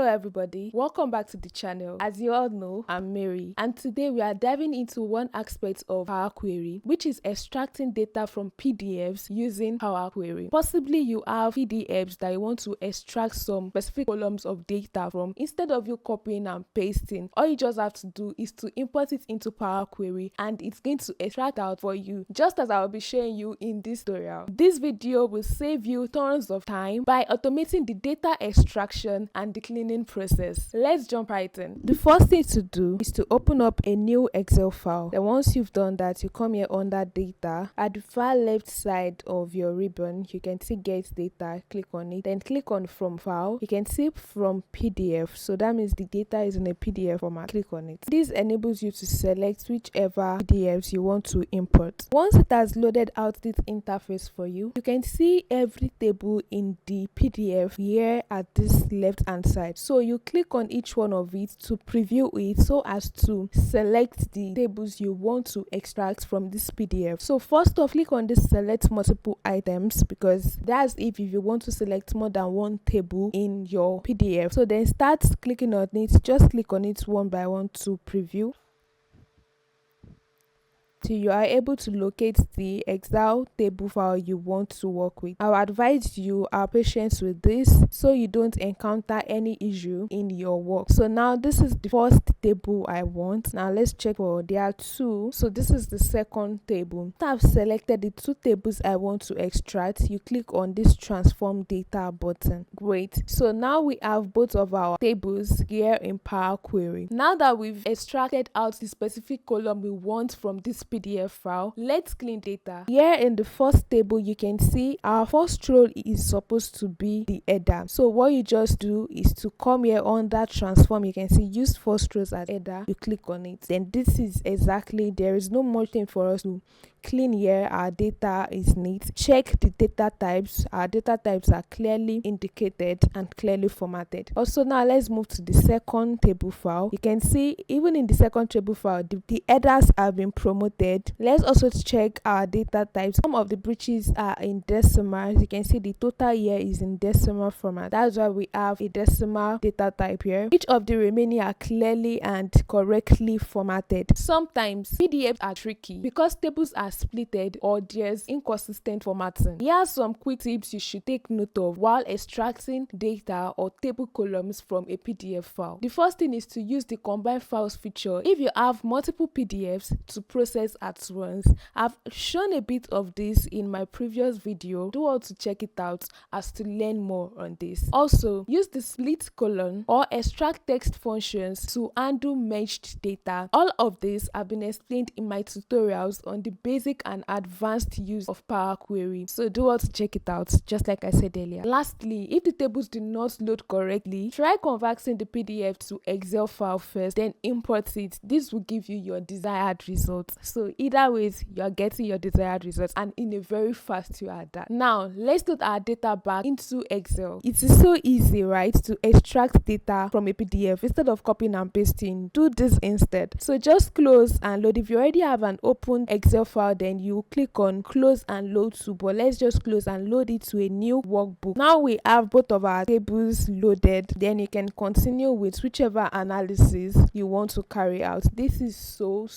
Hello everybody, welcome back to the channel. As you all know, I'm Mary, and today we are diving into one aspect of Power Query, which is extracting data from PDFs using Power Query. Possibly you have PDFs that you want to extract some specific columns of data from. Instead of you copying and pasting, all you just have to do is to import it into Power Query and it's going to extract out for you, just as I will be showing you in this tutorial. This video will save you tons of time by automating the data extraction and the cleaning process. Let's jump right in. The first thing to do is to open up a new Excel file. Then once you've done that, you come here under data. At the far left side of your ribbon, you can see get data. Click on it. Then click on from file. You can see from PDF. So that means the data is in a PDF format. Click on it. This enables you to select whichever PDFs you want to import. Once it has loaded out this interface for you, you can see every table in the PDF here at this left hand side. So you click on each one of it to preview it so as to select the tables you want to extract from this PDF. So first off, click on this select multiple items, because that's if you want to select more than one table in your PDF. So then start clicking on it. Just click on it one by one to preview till you are able to locate the Excel table file you want to work with. I would advise you are patient with this so you don't encounter any issue in your work. So now this is the first table I want. Now let's check for there are two. So this is the second table. After I've selected the two tables I want to extract, you click on this transform data button. Great. So now we have both of our tables here in Power Query. Now that we've extracted out the specific column we want from this PDF file, let's clean data. Here in the first table, you can see our first row is supposed to be the header. So what you just do is to come here under transform. You can see use first rows as header. You click on it. Then this is exactly, there is no more thing for us to clean here. Our data is neat. Check the data types. Our data types are clearly indicated and clearly formatted. Also, now let's move to the second table file. You can see even in the second table file, the headers have been promoted. Let's also check our data types. Some of the breaches are in decimal. You can see the total here is in decimal format. That's why we have a decimal data type here. Each of the remaining are clearly and correctly formatted. Sometimes PDFs are tricky because tables are splitted or there's inconsistent formatting. Here are some quick tips you should take note of while extracting data or table columns from a PDF file. The first thing is to use the combine files feature if you have multiple PDFs to process at once. I've shown a bit of this in my previous video. Do want to check it out as to learn more on this. Also, use the split colon or extract text functions to handle merged data. All of this have been explained in my tutorials on the basic and advanced use of Power Query. So do want to check it out, just like I said earlier. Lastly, if the tables do not load correctly, try converting the PDF to Excel file first, then import it. This will give you your desired results. So either ways, you are getting your desired results, and in a very fast way at that. Now, let's load our data back into Excel. It is so easy, right, to extract data from a PDF. Instead of copying and pasting, do this instead. So just close and load. If you already have an open Excel file, then you click on close and load to, but let's just close and load it to a new workbook. Now we have both of our tables loaded. Then you can continue with whichever analysis you want to carry out. This is so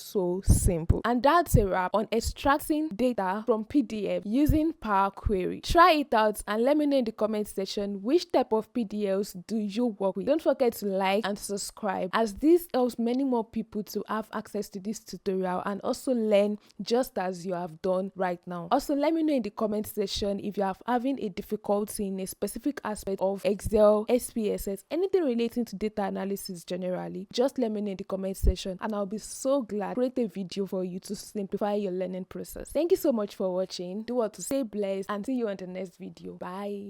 simple, and that's a wrap on extracting data from PDF using Power Query. Try it out and let me know in the comment section which type of PDFs do you work with. Don't forget to like and subscribe, as this helps many more people to have access to this tutorial and also learn just as you have done right now. Also, let me know in the comment section if you are having a difficulty in a specific aspect of Excel, SPSS, anything relating to data analysis generally. Just let me know in the comment section and I'll be so glad to create a video for you to simplify your learning process. Thank you so much for watching. Do want to stay blessed and see you on the next video. Bye.